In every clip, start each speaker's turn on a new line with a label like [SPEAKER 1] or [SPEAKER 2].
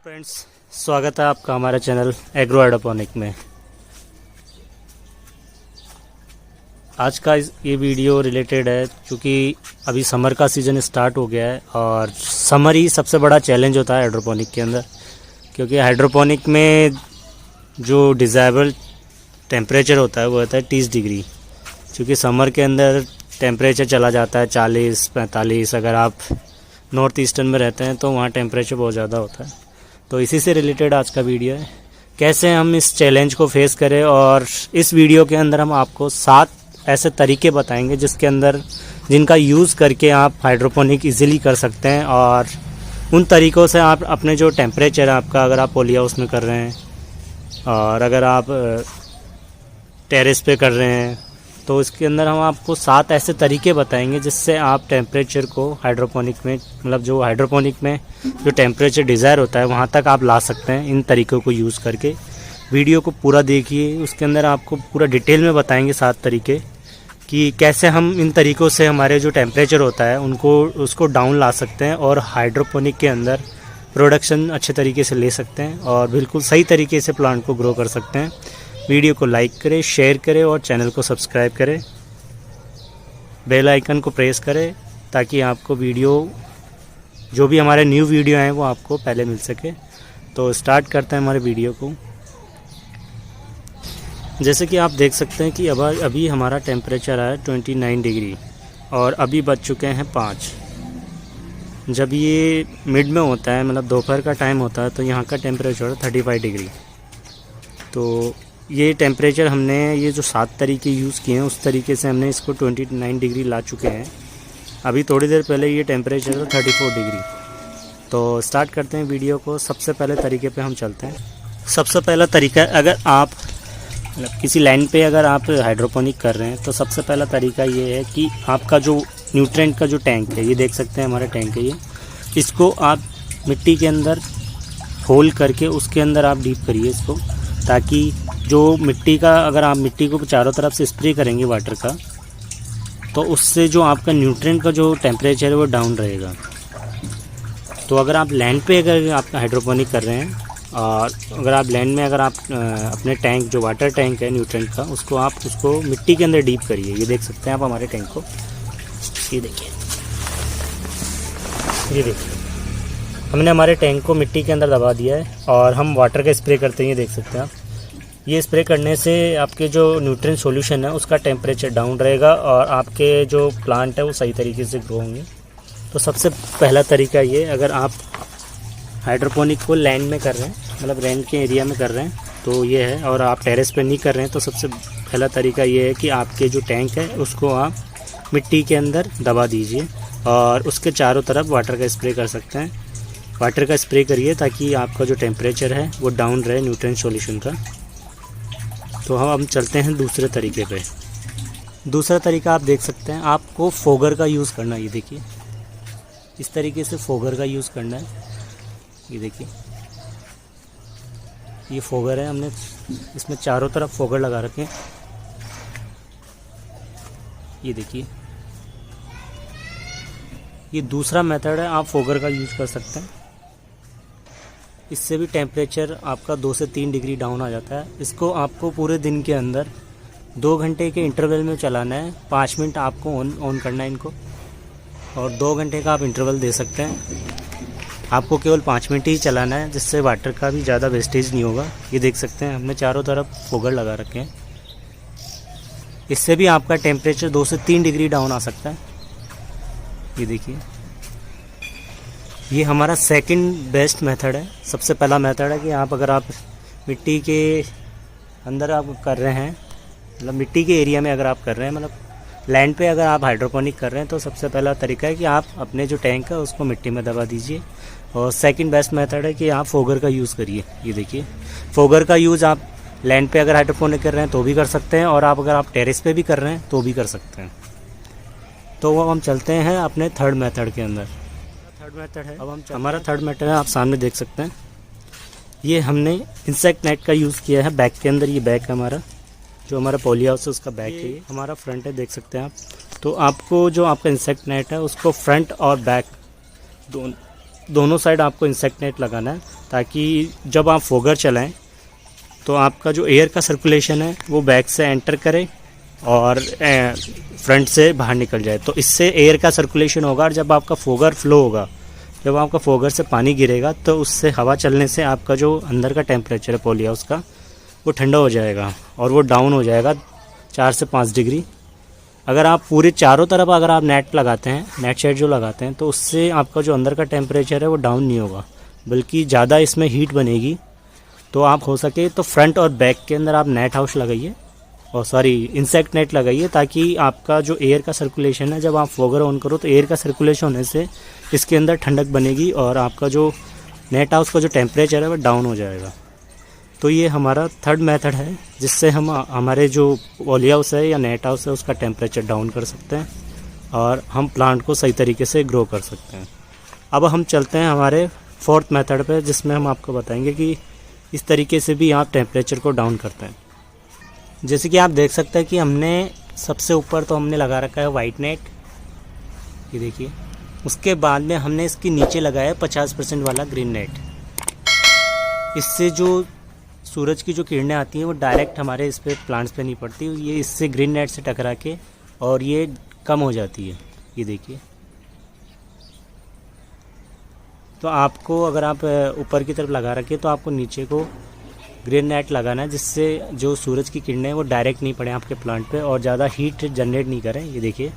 [SPEAKER 1] Friends, स्वागत है आपका हमारे चैनल एग्रो हाइड्रोपोनिक में। आज का ये वीडियो रिलेटेड है क्योंकि अभी समर का सीज़न स्टार्ट हो गया है और समर ही सबसे बड़ा चैलेंज होता है हाइड्रोपोनिक के अंदर, क्योंकि हाइड्रोपोनिक में जो डिज़ायरेबल टेम्परेचर होता है वो होता है 30 डिग्री। क्योंकि समर के अंदर टेम्परेचर चला जाता है 40-45। अगर आप नॉर्थ ईस्टर्न में रहते हैं तो वहाँ टेम्परेचर बहुत ज़्यादा होता है। तो इसी से रिलेटेड आज का वीडियो है, कैसे हम इस चैलेंज को फेस करें। और इस वीडियो के अंदर हम आपको 7 ऐसे तरीके बताएंगे जिनका यूज़ करके आप हाइड्रोपोनिक इजीली कर सकते हैं। और उन तरीक़ों से आप अपने जो टेम्परेचर है आपका, अगर आप पॉली हाउस में कर रहे हैं और अगर आप टेरेस पे कर रहे हैं, तो इसके अंदर हम आपको 7 ऐसे तरीके बताएंगे जिससे आप टेम्परेचर को हाइड्रोपोनिक में, मतलब जो हाइड्रोपोनिक में जो टेम्परेचर डिज़ायर होता है वहाँ तक आप ला सकते हैं इन तरीक़ों को यूज़ करके। वीडियो को पूरा देखिए, उसके अंदर आपको पूरा डिटेल में बताएंगे 7 तरीके कि कैसे हम इन तरीक़ों से हमारे जो टेम्परेचर होता है उसको डाउन ला सकते हैं और हाइड्रोपोनिक के अंदर प्रोडक्शन अच्छे तरीके से ले सकते हैं और बिल्कुल सही तरीके से प्लांट को ग्रो कर सकते हैं। वीडियो को लाइक करें, शेयर करें और चैनल को सब्सक्राइब करें। बेल आइकन को प्रेस करें ताकि आपको वीडियो, जो भी हमारे न्यू वीडियो हैं वो आपको पहले मिल सके। तो स्टार्ट करते हैं हमारे वीडियो को। जैसे कि आप देख सकते हैं कि अभी हमारा टेम्परेचर है 29 डिग्री और अभी बज चुके हैं 5। जब ये मिड में होता है, मतलब दोपहर का टाइम होता है, तो यहाँ का टेम्परेचर 35 डिग्री। तो ये टेम्परेचर हमने ये जो 7 तरीके यूज़ किए हैं उस तरीके से हमने इसको 29 डिग्री ला चुके हैं। अभी थोड़ी देर पहले ये टेम्परेचर था 34 डिग्री। तो स्टार्ट करते हैं वीडियो को। सबसे पहले तरीके पे हम चलते हैं। सबसे पहला तरीका, अगर आप किसी लैंड पे अगर आप हाइड्रोपोनिक कर रहे हैं तो सबसे पहला तरीका ये है कि आपका जो न्यूट्रिएंट का जो टैंक है, ये देख सकते हैं हमारा टैंक है ये, इसको आप मिट्टी के अंदर होल करके उसके अंदर आप डीप करिए इसको, ताकि जो मिट्टी का, अगर आप मिट्टी को चारों तरफ से स्प्रे करेंगे वाटर का, तो उससे जो आपका न्यूट्रिएंट का जो टेम्परेचर है वो डाउन रहेगा। तो अगर आप लैंड पे अगर आप हाइड्रोपोनिक कर रहे हैं और अगर आप लैंड में अगर आप अपने टैंक, जो वाटर टैंक है न्यूट्रिएंट का, उसको मिट्टी के अंदर डीप करिए। ये देख सकते हैं आप हमारे टैंक को, ये देखिए, हमने हमारे टैंक को मिट्टी के अंदर दबा दिया है और हम वाटर का स्प्रे करते हैं। ये देख सकते हैं आप, ये स्प्रे करने से आपके जो न्यूट्रिएंट सॉल्यूशन है उसका टेम्परेचर डाउन रहेगा और आपके जो प्लांट है वो सही तरीके से ग्रो होंगे। तो सबसे पहला तरीका ये, अगर आप हाइड्रोपोनिक को लैंड में कर रहे हैं, मतलब लैंड के एरिया में कर रहे हैं, तो ये है। और आप टेरेस पे नहीं कर रहे हैं तो सबसे पहला तरीका ये है कि आपके जो टैंक है उसको आप मिट्टी के अंदर दबा दीजिए और उसके चारों तरफ वाटर का स्प्रे कर सकते हैं। वाटर का स्प्रे करिए ताकि आपका जो टेम्परेचर है वो डाउन रहे न्यूट्रिएंट सॉल्यूशन का। तो हम चलते हैं दूसरे तरीके पे। दूसरा तरीका आप देख सकते हैं, आपको फोगर का यूज़ करना है। ये देखिए, इस तरीके से फोगर का यूज़ करना है। ये देखिए, ये फोगर है, हमने इसमें चारों तरफ फोगर लगा रखे हैं। ये देखिए, ये दूसरा मेथड है, आप फोगर का यूज़ कर सकते हैं। इससे भी टेम्परेचर आपका 2 से 3 डिग्री डाउन आ जाता है। इसको आपको पूरे दिन के अंदर 2 घंटे के इंटरवल में चलाना है। 5 मिनट आपको ऑन करना है इनको और 2 घंटे का आप इंटरवल दे सकते हैं। आपको केवल 5 मिनट ही चलाना है, जिससे वाटर का भी ज़्यादा वेस्टेज नहीं होगा। ये देख सकते हैं हमने चारों तरफ फोगर लगा रखे हैं। इससे भी आपका टेम्परेचर 2 से 3 डिग्री डाउन आ सकता है। ये देखिए, ये हमारा सेकंड बेस्ट मेथड है। सबसे पहला मेथड है कि अगर आप मिट्टी के अंदर आप कर रहे हैं, मतलब मिट्टी के एरिया में अगर आप कर रहे हैं, मतलब लैंड पे अगर आप हाइड्रोपोनिक कर रहे हैं, तो सबसे पहला तरीका है कि आप अपने जो टैंक है उसको मिट्टी में दबा दीजिए। और सेकंड बेस्ट मेथड है कि आप फोगर का यूज़ करिए। ये देखिए, फोगर का यूज़ आप लैंड पे अगर हाइड्रोपोनिक कर रहे हैं तो भी कर सकते हैं और अगर आप टेरेस पे भी कर रहे हैं तो भी कर सकते हैं। तो वो हम चलते हैं अपने थर्ड मेथड के अंदर। थर्ड मेथड है, अब हमारा थर्ड मेथड है, आप सामने देख सकते हैं। ये हमने इंसेक्ट नेट का यूज़ किया है बैग के अंदर। ये बैग है हमारा, जो हमारा पॉली हाउस है उसका बैग है। ये हमारा फ्रंट है, देख सकते हैं आप। तो आपको जो आपका इंसेक्ट नेट है उसको फ्रंट और बैक दोनों साइड आपको इंसेक्ट नेट लगाना है, ताकि जब आप फोगर चलाएं तो आपका जो एयर का सर्कुलेशन है वो बैक से एंटर करे और फ्रंट से बाहर निकल जाए। तो इससे एयर का सर्कुलेशन होगा, और जब आपका फोगर फ्लो होगा, जब आपका फोगर से पानी गिरेगा, तो उससे हवा चलने से आपका जो अंदर का टेम्परेचर है पॉली हाउस का, वो ठंडा हो जाएगा और वो डाउन हो जाएगा 4 से 5 डिग्री। अगर आप पूरे चारों तरफ अगर आप नेट लगाते हैं, नेट शेड जो लगाते हैं, तो उससे आपका जो अंदर का टेम्परेचर है वो डाउन नहीं होगा, बल्कि ज़्यादा इसमें हीट बनेगी। तो आप हो सके तो फ्रंट और बैक के अंदर आप नेट हाउस लगाइए, और सॉरी इंसेक्ट नेट लगाइए, ताकि आपका जो एयर का सर्कुलेशन है, जब आप फोगर ऑन करो तो एयर का सर्कुलेशन होने से इसके अंदर ठंडक बनेगी और आपका जो नेट हाउस का जो टेम्परेचर है वो डाउन हो जाएगा। तो ये हमारा थर्ड मेथड है, जिससे हम हमारे जो पॉली हाउस है या नेट हाउस है उसका टेम्परेचर डाउन कर सकते हैं और हम प्लांट को सही तरीके से ग्रो कर सकते हैं। अब हम चलते हैं हमारे फोर्थ मेथड पे, जिसमें हम आपको बताएंगे कि इस तरीके से भी आप टेम्परेचर को डाउन करते हैं। जैसे कि आप देख सकते हैं कि हमने सबसे ऊपर तो हमने लगा रखा है वाइट नेट, ये देखिए। उसके बाद में हमने इसके नीचे लगाया 50% वाला ग्रीन नेट। इससे जो सूरज की जो किरणें आती हैं वो डायरेक्ट हमारे इस पे प्लांट्स पे नहीं पड़ती, ये इससे ग्रीन नेट से टकरा के और ये कम हो जाती है, ये देखिए। तो आपको अगर आप ऊपर की तरफ लगा रखें तो आपको नीचे को ग्रीन नेट लगाना है, जिससे जो सूरज की किरणें वो डायरेक्ट नहीं पड़े आपके प्लांट पे और ज़्यादा हीट जनरेट नहीं करें। ये देखिए,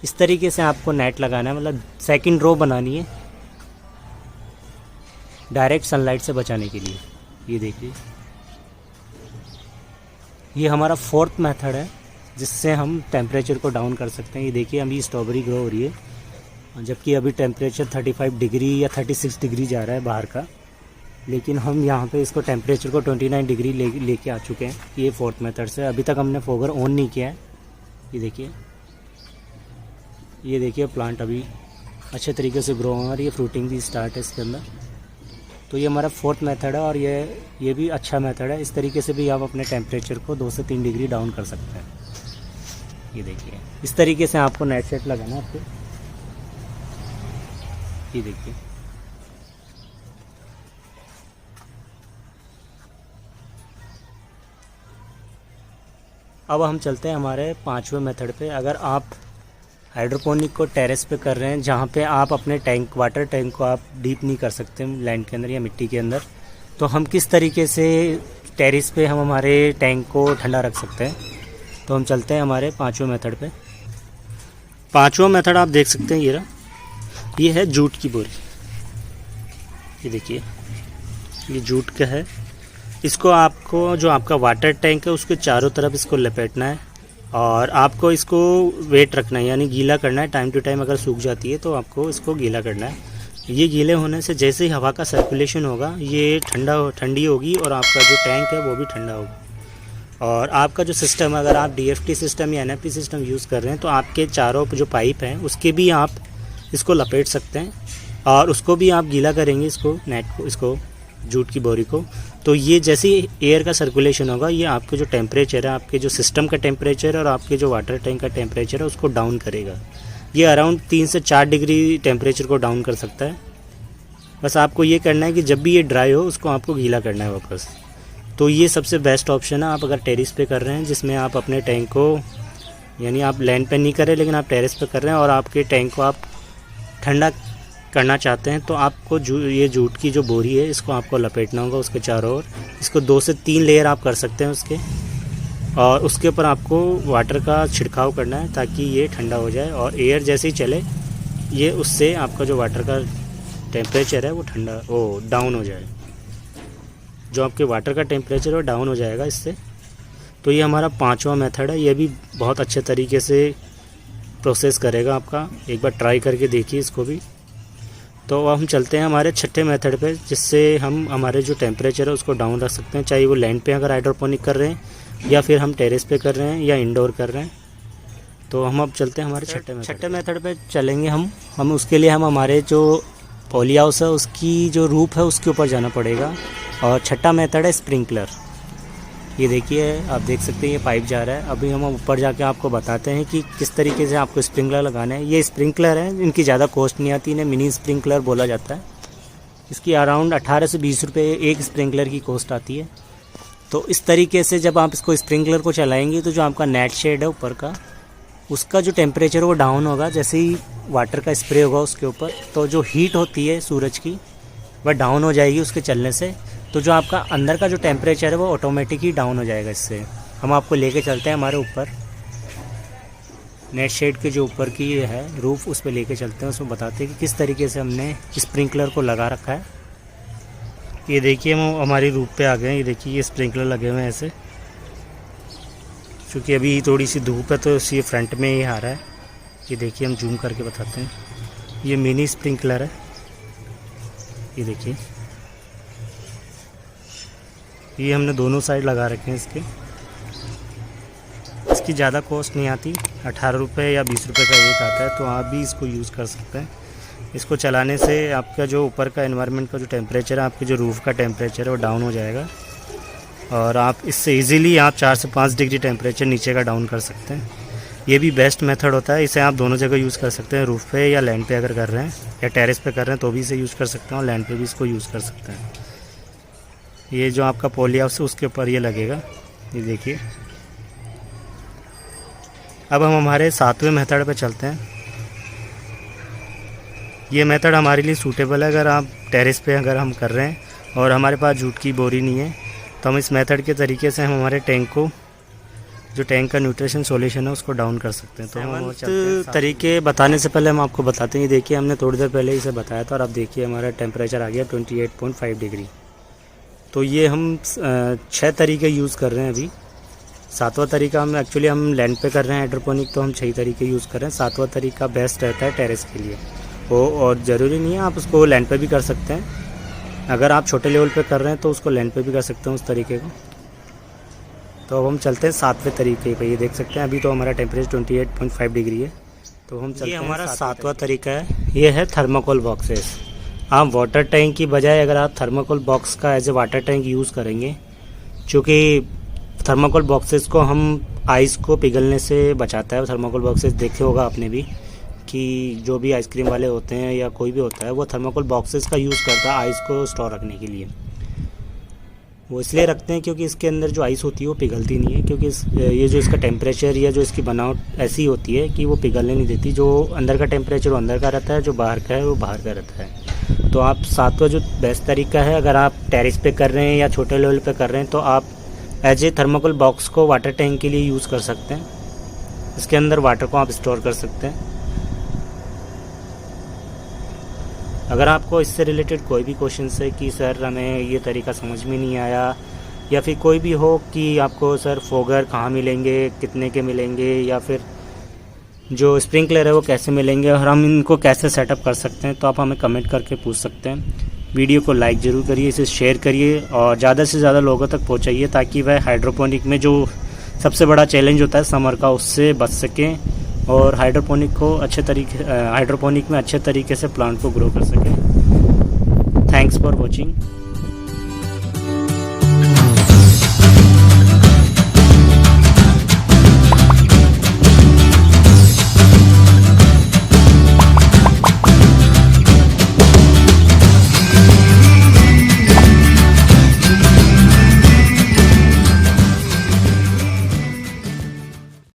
[SPEAKER 1] इस तरीके से आपको नेट लगाना है, मतलब सेकंड रो बनानी है डायरेक्ट सनलाइट से बचाने के लिए। ये देखिए, ये हमारा फोर्थ मेथड है जिससे हम टेम्परेचर को डाउन कर सकते हैं। ये देखिए, अभी स्ट्रॉबेरी ग्रो हो रही है, जबकि अभी टेम्परेचर 35 डिग्री या 36 डिग्री जा रहा है बाहर का, लेकिन हम यहाँ पे इसको टेम्परेचर को 29 डिग्री लेके आ चुके हैं। ये फोर्थ मेथड से अभी तक हमने फोगर ऑन नहीं किया है। ये देखिए, ये देखिए प्लांट अभी अच्छे तरीके से ग्रो हो और ये फ्रूटिंग भी स्टार्ट है इसके अंदर। तो ये हमारा फोर्थ मेथड है और ये भी अच्छा मेथड है। इस तरीके से भी आप अपने टेम्परेचर को 2 से 3 डिग्री डाउन कर सकते हैं। ये देखिए, इस तरीके से आपको नेट सेट लगाना है आपको। ये देखिए, अब हम चलते हैं हमारे 5वें मेथड पे। अगर आप हाइड्रोपोनिक को टेरेस पे कर रहे हैं, जहाँ पे आप अपने टैंक, वाटर टैंक को आप डीप नहीं कर सकते लैंड के अंदर या मिट्टी के अंदर, तो हम किस तरीके से टेरेस पे हम हमारे टैंक को ठंडा रख सकते हैं। तो हम चलते हैं हमारे 5वें मेथड पे। 5वां मेथड आप देख सकते हैं, ये है जूट की बोरी। ये देखिए, ये जूट का है। इसको आपको जो आपका वाटर टैंक है उसके चारों तरफ इसको लपेटना है और आपको इसको वेट रखना है, यानी गीला करना है। टाइम टू टाइम अगर सूख जाती है तो आपको इसको गीला करना है। ये गीले होने से जैसे ही हवा का सर्कुलेशन होगा ये ठंडी होगी और आपका जो टैंक है वो भी ठंडा होगा। और आपका जो सिस्टम, अगर आप DFT सिस्टम या NFT सिस्टम यूज़ कर रहे हैं तो आपके चारों जो पाइप हैं उसके भी आप इसको लपेट सकते हैं और उसको भी आप गीला करेंगे, इसको नेट को, इसको जूट की बोरी को। तो ये जैसे ही एयर का सर्कुलेशन होगा ये आपके जो टेम्परेचर है, आपके जो सिस्टम का टेम्परेचर और आपके जो वाटर टैंक का टेम्परेचर है उसको डाउन करेगा। ये अराउंड 3 से 4 डिग्री टेम्परेचर को डाउन कर सकता है। बस आपको ये करना है कि जब भी ये ड्राई हो उसको आपको गीला करना है वापस। तो ये सबसे बेस्ट ऑप्शन है आप अगर टेरेस पे कर रहे हैं, जिसमें आप अपने टैंक को, यानी आप लैंड पे नहीं कर रहे लेकिन आप टेरेस पे कर रहे हैं और आपके टैंक को आप ठंडा करना चाहते हैं, तो आपको ये जूट की जो बोरी है इसको आपको लपेटना होगा उसके चारों ओर। इसको 2 से 3 लेयर आप कर सकते हैं उसके, और उसके ऊपर आपको वाटर का छिड़काव करना है ताकि ये ठंडा हो जाए और एयर जैसे ही चले ये उससे आपका जो वाटर का टेम्परेचर है वो डाउन हो जाए। जो आपके वाटर का टेम्परेचर है वो डाउन हो जाएगा इससे। तो ये हमारा 5वां मेथड है। ये भी बहुत अच्छे तरीके से प्रोसेस करेगा आपका। एक बार ट्राई करके देखिए इसको भी। तो अब हम चलते हैं हमारे 6ठे मेथड पे, जिससे हम हमारे जो टेम्परेचर है उसको डाउन रख सकते हैं, चाहे वो लैंड पे अगर हाइड्रोपोनिक कर रहे हैं या फिर हम टेरेस पे कर रहे हैं या इंडोर कर रहे हैं। तो हम अब चलते हैं हमारे 6ठे मेथड पे चलेंगे हम उसके लिए हम हमारे जो पॉली हाउस है उसकी जो रूफ है उसके ऊपर जाना पड़ेगा। और 6ठा मेथड है स्प्रिंकलर। ये देखिए आप देख सकते हैं ये पाइप जा रहा है। अभी हम ऊपर जाके आपको बताते हैं कि किस तरीके से आपको स्प्रिंकलर लगाना है। ये स्प्रिंकलर है, इनकी ज़्यादा कॉस्ट नहीं आती, इन्हें मिनी स्प्रिंकलर बोला जाता है। इसकी अराउंड 18 से 20 रुपये एक स्प्रिंकलर की कॉस्ट आती है। तो इस तरीके से जब आप इसको स्प्रिंकलर को चलाएंगे तो जो आपका नेट शेड है ऊपर का, उसका जो टेम्परेचर है वो डाउन होगा। जैसे ही वाटर का स्प्रे होगा उसके ऊपर, तो जो हीट होती है सूरज की वह डाउन हो जाएगी उसके चलने से। तो जो आपका अंदर का जो टेम्परेचर है वो ऑटोमेटिक ही डाउन हो जाएगा इससे। हम आपको लेके चलते हैं हमारे ऊपर, नेट शेड के जो ऊपर की ये है रूफ, उस पर लेके चलते हैं, उसमें बताते हैं कि किस तरीके से हमने स्प्रिंकलर को लगा रखा है। ये देखिए हम हमारी रूफ पे आ गए हैं। ये देखिए ये स्प्रिंकलर लगे हुए हैं ऐसे, क्योंकि अभी थोड़ी सी धूप है तो इसी फ्रंट में ही आ रहा है। ये देखिए हम जूम करके बताते हैं, ये मिनी स्प्रिंकलर है। ये देखिए ये हमने दोनों साइड लगा रखे हैं इसके। इसकी ज़्यादा कॉस्ट नहीं आती, 18 रुपये या 20 रुपये का एक आता है, तो आप भी इसको यूज़ कर सकते हैं। इसको चलाने से आपका जो ऊपर का एनवायरनमेंट का जो टेम्परेचर है, आपके जो रूफ़ का टेम्परेचर है वो डाउन हो जाएगा, और आप इससे इजीली आप 4 से 5 डिग्री टेम्परेचर नीचे का डाउन कर सकते हैं। ये भी बेस्ट मेथड होता है। इसे आप दोनों जगह यूज़ कर सकते हैं, रूफ़ पे या लैंड पे अगर कर रहे हैं, या टेरेस पे कर रहे हैं तो भी इसे यूज़ कर सकते हैं, और लैंड पे भी इसको यूज़ कर सकते हैं। ये जो आपका पॉली हाउस है उसके ऊपर ये लगेगा। ये देखिए अब हम हमारे 7वें मेथड पे चलते हैं। ये मेथड हमारे लिए सूटेबल है अगर आप टेरेस पे अगर हम कर रहे हैं और हमारे पास जूट की बोरी नहीं है, तो हम इस मेथड के तरीके से हम हमारे टैंक को, जो टैंक का न्यूट्रिशन सॉल्यूशन है, उसको डाउन कर सकते हैं। तो हम तरीके बताने से पहले हम आपको बताते हैं। ये देखिए हमने थोड़ी देर पहले इसे बताया था, और अब देखिए हमारा टेम्परेचर आ गया 28.5 डिग्री। तो ये हम 6 तरीके यूज़ कर रहे हैं अभी। 7वां तरीका हम एक्चुअली हम लैंड पे कर रहे हैं हाइड्रोपोनिक, तो हम 6 तरीके यूज़ कर रहे हैं। 7वां तरीका बेस्ट रहता है टेरेस के लिए वो, और ज़रूरी नहीं है आप उसको लैंड पे भी कर सकते हैं। अगर आप छोटे लेवल पे कर रहे हैं तो उसको लैंड पे भी कर सकते हैं उस तरीके को। तो अब हम चलते हैं 7वें तरीके पे। ये देख सकते हैं अभी तो हमारा टेम्परेचर 28.5 डिग्री है। तो हम चलते हैं, हमारा 7वां तरीका है, ये है थर्माकोल बॉक्सेस। आप वाटर टैंक की बजाय अगर आप थर्माकोल बॉक्स का as a water tank use करेंगे, चूँकि थर्माकोल बॉक्सेस को हम आइस को पिघलने से बचाता है। थर्माकोल बॉक्सेस देखे होगा आपने भी कि जो भी आइसक्रीम वाले होते हैं या कोई भी होता है, वो थर्माकोल बॉक्सेस का यूज़ करता है आइस को स्टोर रखने के लिए। वो इसलिए रखते हैं क्योंकि इसके अंदर जो आइस होती है वो पिघलती नहीं है, क्योंकि ये जो इसका टेम्परेचर या जो इसकी बनावट ऐसी होती है कि वो पिघलने नहीं देती। जो अंदर का टेम्परेचर वो अंदर का रहता है, जो बाहर का है वो बाहर का रहता है। तो आप 7वां जो बेस्ट तरीका है, अगर आप टेरेस पे कर रहे हैं या छोटे लेवल पे कर रहे हैं, तो आप एज ए थर्माकोल बॉक्स को वाटर टैंक के लिए यूज़ कर सकते हैं। इसके अंदर वाटर को आप स्टोर कर सकते हैं। अगर आपको इससे रिलेटेड कोई भी क्वेश्चन है कि सर हमें ये तरीका समझ में नहीं आया, या फिर कोई भी हो कि आपको सर फोगर कहाँ मिलेंगे, कितने के मिलेंगे, या फिर जो स्प्रिंकलर है वो कैसे मिलेंगे और हम इनको कैसे सेटअप कर सकते हैं, तो आप हमें कमेंट करके पूछ सकते हैं। वीडियो को लाइक ज़रूर करिए, इसे शेयर करिए और ज़्यादा से ज़्यादा लोगों तक पहुँचाइए, ताकि वह हाइड्रोपोनिक में जो सबसे बड़ा चैलेंज होता है समर का, उससे बच सकें और हाइड्रोपोनिक में अच्छे तरीके से प्लांट को ग्रो कर सकें। Thanks for watching.